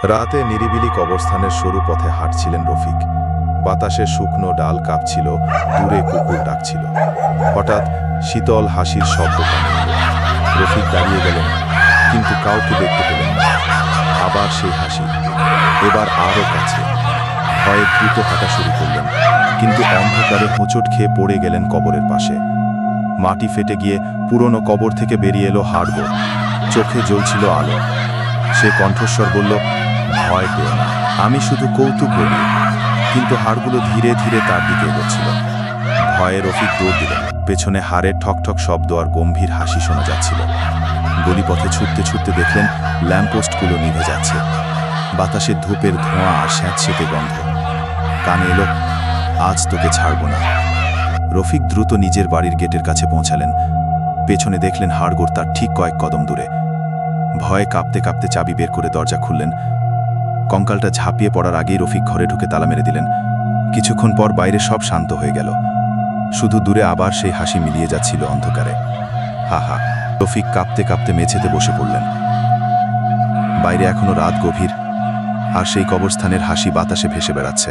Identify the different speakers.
Speaker 1: রাতে নিরিবিলি কবরস্থানের সরু পথে হাঁটছিলেন রফিক। বাতাসে শুকনো ডাল কাঁপছিল, দূরে কুকুর ডাকছিল। হঠাৎ শীতল হাসির শব্দ কানে এলো। রফিক দাঁড়িয়ে গেলেন, কিন্তু কাউকে দেখতে পেলেন না। আবার সেই হাসি, এবার আরও কাছে। ভয়ে দ্রুত হাঁটা শুরু করলেন, কিন্তু অন্ধকারে হোঁচট খেয়ে পড়ে গেলেন কবরের পাশে। মাটি ফেটে গিয়ে পুরনো কবর থেকে বেরিয়ে এলো হাড়গোড়। চোখে জ্বলছিল আলো। সে কণ্ঠস্বর বলল, ভয় পেও না, আমি শুধু কৌতুক বলি। কিন্তু হাড়গুলো ধীরে ধীরে তার দিকে এগোচ্ছিল। ভয়ে রফিক দৌড় দিলেন। পেছনে হাড়ের ঠকঠক শব্দ আর গম্ভীর হাসি শোনা যাচ্ছিল। গলিপথে ছুটতে ছুটতে দেখলেন ল্যাম্পপোস্টগুলো নিভে যাচ্ছে। বাতাসে ধূপের ধোঁয়া আর স্যাঁতসেঁতে গন্ধ। কানে এলো, আজ তোকে ছাড়ব না। রফিক দ্রুত নিজের বাড়ির গেটের কাছে পৌঁছালেন। পেছনে দেখলেন হাড়গোড় তার ঠিক কয়েক কদম দূরে। ভয়ে কাঁপতে কাঁপতে চাবি বের করে দরজা খুললেন। কঙ্কালটা ঝাঁপিয়ে পড়ার আগেই রফিক ঘরে ঢুকে তালা মেরে দিলেন। কিছুক্ষণ পর বাইরে সব শান্ত হয়ে গেল। শুধু দূরে আবার সেই হাসি মিলিয়ে যাচ্ছিল অন্ধকারে। হা হা। রফিক কাঁপতে কাঁপতে মেঝেতে বসে পড়লেন। বাইরে এখনো রাত গভীর, আর সেই কবরস্থানের হাসি বাতাসে ভেসে বেড়াচ্ছে।